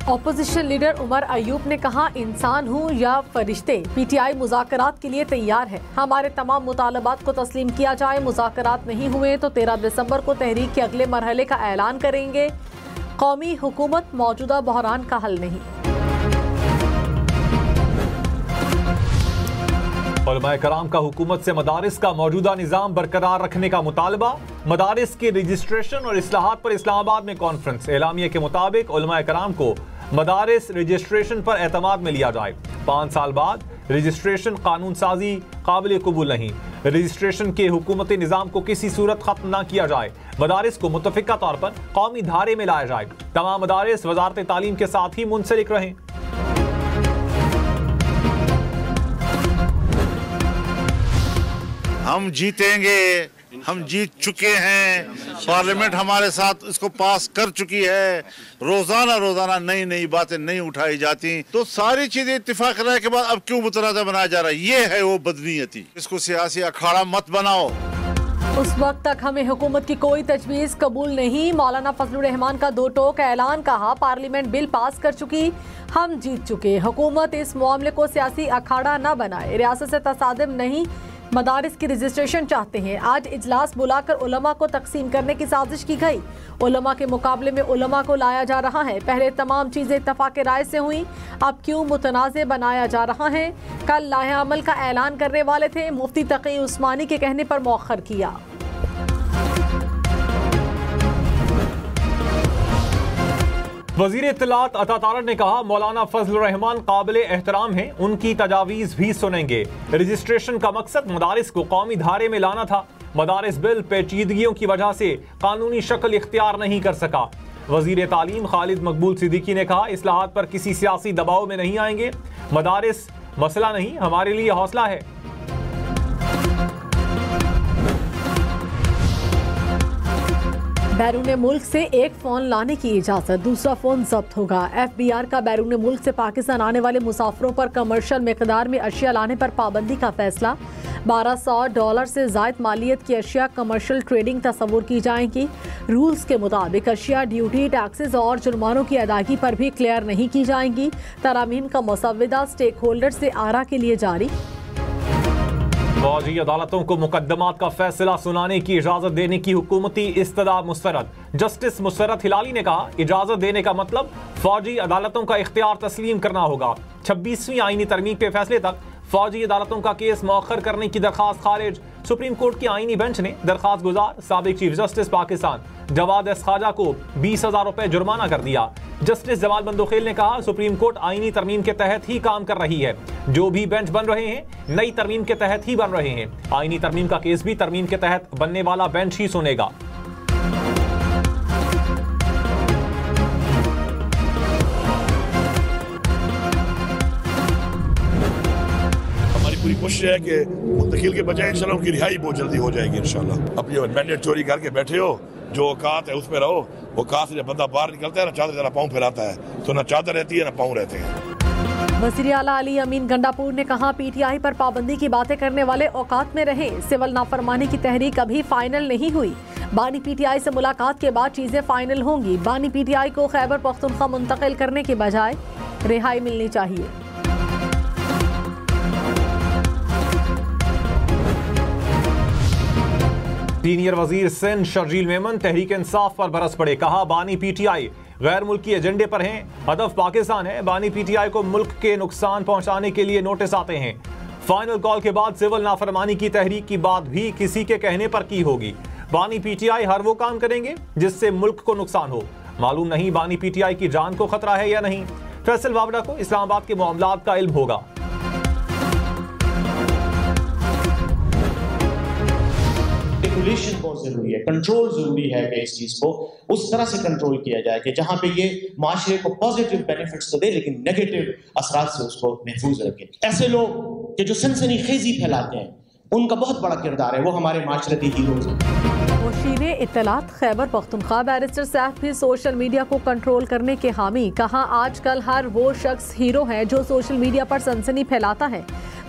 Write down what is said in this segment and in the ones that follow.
Opposition leader Umar Ayub ने कहा, इंसान हूँ या फरिश्ते, पीटीआई मुज़ाकरात के लिए तैयार है। हमारे तमाम मुतालबात को तस्लीम किया जाए। मुज़ाकरात नहीं हुए तो 13 दिसंबर को तहरीक के अगले मरहले का ऐलान करेंगे। कौमी हुकूमत मौजूदा बहरान का हल नहीं। उलमा कराम का हुकूमत से मदारिस का मौजूदा निज़ाम बरकरार रखने का मुतालबा। मदारिस के रजिस्ट्रेशन और इस्लाहात पर इस्लामाबाद में कॉन्फ्रेंस। एलामिया के मुताबिक उलमा कराम को मदारिस रजिस्ट्रेशन पर एतमाद में लिया जाए। 5 साल बाद रजिस्ट्रेशन कानून साजी काबिल कबूल नहीं। रजिस्ट्रेशन के हुकूमती निज़ाम को किसी सूरत खत्म न किया जाए। मदारिस को मुतफ़िका तौर पर कौमी धारे में लाया जाए। तमाम मदारिस वजारत तालीम के साथ ही मुंसलिक रहें। हम जीतेंगे, हम जीत चुके हैं। पार्लियामेंट हमारे साथ इसको पास कर चुकी है। रोजाना नई नई बातें नहीं उठाई जाती, तो सारी चीजें इत्तेफाक राय के बाद अब क्यों मुतनाज़ा बनाया जा रहा है? ये है वो बदनीयती। इसको सियासी अखाड़ा मत बनाओ। उस वक्त तक हमें हुकूमत की कोई तजवीज़ कबूल नहीं। मौलाना फजलुर रहमान का 2 टोक ऐलान। कहा, पार्लियामेंट बिल पास कर चुकी, हम जीत चुके। हुकूमत इस मामले को सियासी अखाड़ा न बनाए। रियासत से तसादम नहीं, मदारिस की रजिस्ट्रेशन चाहते हैं। आज इजलास बुलाकर उलमा को तकसीम करने की साजिश की गई। उलमा के मुकाबले में उलमा को लाया जा रहा है। पहले तमाम चीज़ें इत्तफाक राय से हुई, अब क्यों मुतनाज़े बनाया जा रहा है? कल लाहे अमल का ऐलान करने वाले थे, मुफ्ती तकी उस्मानी के कहने पर मौखर किया। वज़ीर इत्तलात अता तारड़ ने कहा, मौलाना फजलुर रहमान काबिल एहतराम हैं, उनकी तजावीज़ भी सुनेंगे। रजिस्ट्रेशन का मकसद मदारिस को कौमी धारे में लाना था। मदारिस बिल पेचीदगियों की वजह से कानूनी शक्ल इख्तियार नहीं कर सका। वज़ीर तालीम खालिद मकबूल सिद्दीकी ने कहा, इस्लाहात पर किसी सियासी दबाव में नहीं आएंगे। मदारिस मसला नहीं, हमारे लिए हौसला है। बैरून मुल्क से एक फ़ोन लाने की इजाज़त, दूसरा फ़ोन जब्त होगा। FBI का बैरून मुल्क से पाकिस्तान आने वाले मुसाफिरों पर कमर्शियल मिकदार में अशिया लाने पर पाबंदी का फैसला। $1200 से ज़ायद मालियत की अशिया कमर्शियल ट्रेडिंग तस्वुर की जाएंगी। रूल्स के मुताबिक अशिया ड्यूटी, टैक्सेस और जुर्मानों की अदायगी पर भी क्लियर नहीं की जाएंगी। तरामीन का मसवदा स्टेक होल्डर से आरा के लिए जारी। फौजी अदालतों को मुकदमात का फैसला सुनाने की इजाजत देने की हुकूमती इस्तदा मुस्तरद। जस्टिस मुसर्रत हिलाली ने कहा, इजाजत देने का मतलब फौजी अदालतों का इख्तियार तस्लीम करना होगा। 26वीं आईनी तरमीम के फैसले तक फौजी अदालतों का केस मौखर करने की दरखास्त खारिज। सुप्रीम कोर्ट की आईनी बेंच ने दरखास्त गुजार साबिक chief justice Pakistan Jawwad S Khawaja को 20,000 रुपए जुर्माना कर दिया। जस्टिस जमाल बंदोखेल ने कहा, सुप्रीम कोर्ट आईनी तरमीम के तहत ही काम कर रही है। जो भी बेंच बन रहे हैं नई तरमीम के तहत ही बन रहे हैं। आईनी तरमीम का केस भी तरमीम के तहत बनने वाला बेंच ही सुनेगा। पूरी कोशिश है कि मुंतकिल के बजाय इंशाल्लाह उनकी रिहाई बहुत जल्दी हो जाएगी। इंशाल्लाह अपनी मैंडेट चोरी करके बैठे हो, जो औकात है उस पर रहो। औकात से जब बंदा बाहर निकलता है ना, चादर जरा पाँव फैलाता है, तो ना चादर रहती है ना पाँव रहते हैं। वज़ीर आला अली अमीन गंडापुर ने कहा, PTI पर पाबंदी की बातें करने वाले औकात में रहे। सिविल नाफरमानी की तहरीक अभी फाइनल नहीं हुई। बानी PTI से मुलाकात के बाद चीजें फाइनल होंगी। बानी PTI को खैबर पख्तूनख्वा मुंतकिल करने के बजाय रिहाई मिलनी चाहिए। सीनियर वजीर सिंध शर्जील मेमन तहरीक इंसाफ पर बरस पड़े। कहा, बानी PTI गैर मुल्की एजेंडे पर हैं, हदफ पाकिस्तान है। बानी PTI को मुल्क के नुकसान पहुंचाने के लिए नोटिस आते हैं। फाइनल कॉल के बाद सिविल नाफरमानी की तहरीक की बात भी किसी के कहने पर की होगी। बानी PTI हर वो काम करेंगे जिससे मुल्क को नुकसान हो। मालूम नहीं बानी PTI की जान को खतरा है या नहीं। फैसल वावड़ा को इस्लामाबाद के मामलात का इल्म होगा। रेगुलेशन बहुत जरूरी है, कंट्रोल जरूरी है कि इस चीज को उस तरह से कंट्रोल किया जाए कि जहां पे ये माशरे को पॉजिटिव बेनिफिट्स तो दे लेकिन नेगेटिव असरात से उसको महफूज रखे। ऐसे लोग कि जो सनसनीखेजी फैलाते हैं उनका बहुत बड़ा किरदार है, वो हमारे माशरती हीरोज हैं। मुशीरे इत्तलात खैबर पख्तूनख्वा बैरिस्टर सैफ भी सोशल मीडिया को कंट्रोल करने के हामी। कहा, आजकल हर वो शख्स हीरो है जो सोशल मीडिया पर सनसनी फैलाता है।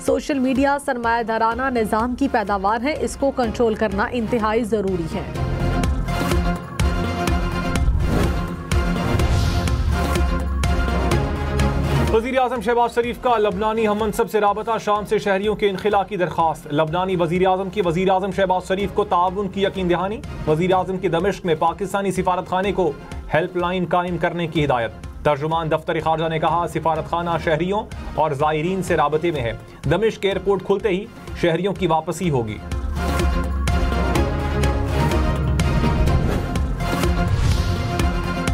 सोशल मीडिया सरमायादाराना निज़ाम की पैदावार है, इसको कंट्रोल करना इंतहाई ज़रूरी है। वज़ीर-ए-आज़म शहबाज शरीफ का लबनानी हममनसब से राबता, शाम से शहरियों के इनखिला की दरख्वास्त। लबनानी वज़ीर-ए-आज़म की वज़ीर-ए-आज़म शहबाज शरीफ को ताउन की यकीन दहानी। वज़ीर-ए-आज़म की दमिश्क में पाकिस्तानी सिफारत खाने को हेल्पलाइन कायम करने की हिदायत। तर्जुमान दफ्तर खारजा ने कहा, सिफारत खाना शहरियों और ज़ायरीन से राबते में है। दमिश्क एयरपोर्ट खुलते ही शहरियों की वापसी होगी।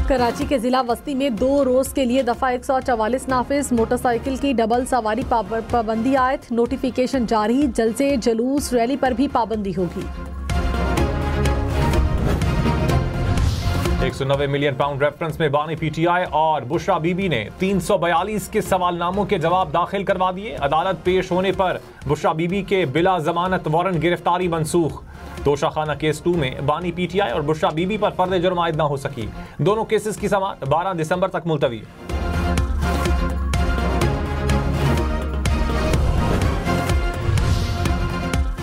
कराची के जिला वस्ती में 2 रोज के लिए दफा 144 नाफिज। मोटरसाइकिल की डबल सवारी पाबंदी आयत। नोटिफिकेशन जारी। जलसे, जलूस, रैली पर भी पाबंदी होगी। 190 मिलियन पाउंड रेफरेंस में बानी पीटीआई और बुशरा बीबी ने 342 के सवालनामों के जवाब दाखिल करवा दिए। अदालत पेश होने पर बुशरा बीबी के बिला जमानत वारंट गिरफ्तारी मनसूख। तोशाखाना केस 2 में बानी पीटीआई और बुशरा बीबी पर फर्द जुर्म आयद न हो सकी। दोनों केसेस की समाअत 12 दिसंबर तक मुलतवी।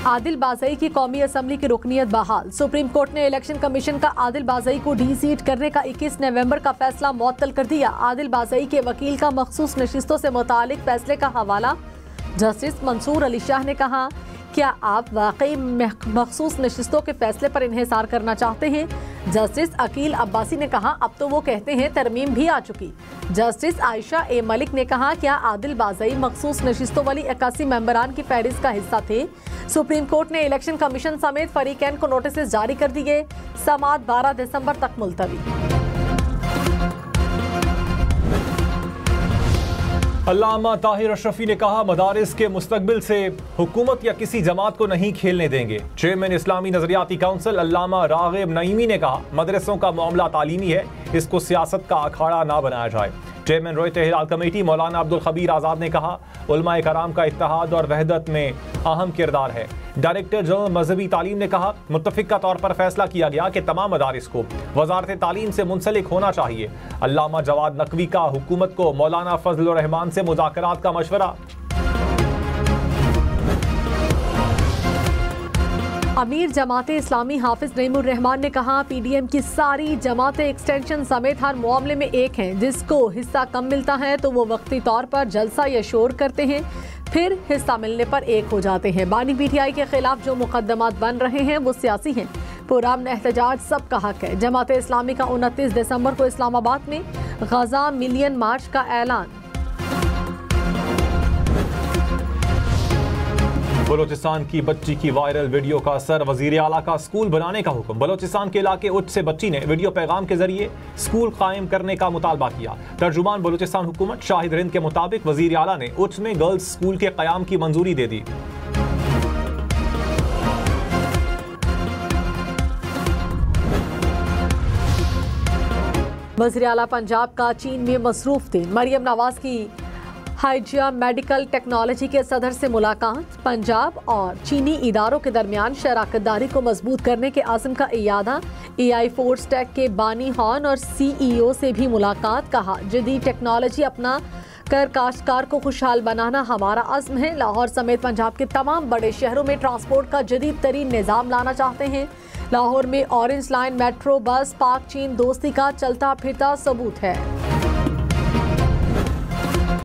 आदिल बाज़ई की कौमी असम्बली की रुकनियत बहाल। सुप्रीम कोर्ट ने इलेक्शन कमीशन का आदिल बाज़ई को डी-सीट करने का 21 नवंबर का फैसला मुअत्तल कर दिया। आदिल बाज़ई के वकील का मखसूस नशिस्तों से मुतालिक फैसले का हवाला। जस्टिस मंसूर अली शाह ने कहा, क्या आप वाकई मखसूस नशिस्तों के फैसले पर इन्हिसार करना चाहते हैं? जस्टिस अकील अब्बासी ने कहा, अब तो वो कहते हैं तरमीम भी आ चुकी। जस्टिस आयशा ए मलिक ने कहा, क्या आदिल बाज़ई मखसूस नशिस्तों वाली 81 मेंबरान की फहरिस्त का हिस्सा थे? सुप्रीम कोर्ट ने इलेक्शन कमीशन समेत फरीकैन को नोटिस जारी कर दिए। समाअत 12 दिसंबर तक मुलतवी। अल्लामा ताहिर अशरफी ने कहा, मदारिस के मुस्तकबिल से हुकूमत या किसी जमात को नहीं खेलने देंगे। चेयरमैन इस्लामी नजरियाती काउंसिल अल्लामा रागिब नईमी ने कहा, मदरसों का मामला तालीमी है, इसको सियासत का अखाड़ा ना बनाया जाए। चेयरमैन रोयत हिलाल कमेटी मौलाना अब्दुल खबीर आज़ाद ने कहा, उलमाए कराम का इत्तेहाद और वहदत में अहम किरदार है। डायरेक्टर जनरल मजहबी तालीम ने कहा, मुत्तफिका तौर पर फैसला किया गया कि तमाम मदारिस को वजारत तालीम से मुंसलिक होना चाहिए। अल्लामा जवाद नकवी का हुकूमत को मौलाना फजलुर रहमान से मुज़ाकरात का मशवरा। अमीर जमाते इस्लामी हाफिज नईमुर रहमान ने कहा, पीडीएम की सारी जमातें एक्सटेंशन समेत हर मामले में एक हैं। जिसको हिस्सा कम मिलता है तो वो वक्ती तौर पर जलसा या शोर करते हैं, फिर हिस्सा मिलने पर एक हो जाते हैं। बानी पीटीआई के खिलाफ जो मुकदमात बन रहे हैं वो सियासी हैं। पुरअमन एहतजाज सबका हक है। जमात इस्लामी का 29 दिसंबर को इस्लामाबाद में गजा मिलियन मार्च का ऐलान। बलोचिस्तान की बच्ची की वायरल वीडियो का असर, वजीर आला का स्कूल बनाने का हुक्म। बलोचिस्तान के इलाके उच्च से बच्ची ने वीडियो पैगाम के जरिए स्कूल कायम करने का मुतालबा किया। तर्जुमान बलोचिस्तान हुकूमत शाहिद रिंद के मुताबिक वजीर आला ने उच्च में गर्ल्स स्कूल के कयाम की मंजूरी दे दी। वज़ीर आला पंजाब का चीन में मसरूफ थे। मरियम नवाज की हाइजिया मेडिकल टेक्नोलॉजी के सदर से मुलाकात। पंजाब और चीनी इदारों के दरमियान शराकतदारी को मजबूत करने के आज़म का इयादा। AI फोर्स टेक के बानी हॉर्न और CEO से भी मुलाकात। कहा, जदीद टेक्नोलॉजी अपना कर काश्तकार को खुशहाल बनाना हमारा अज़्म है। लाहौर समेत पंजाब के तमाम बड़े शहरों में ट्रांसपोर्ट का जदीद तरीन निज़ाम लाना चाहते हैं। लाहौर में ऑरेंज लाइन मेट्रो बस पाक चीन दोस्ती का चलता फिरता सबूत है।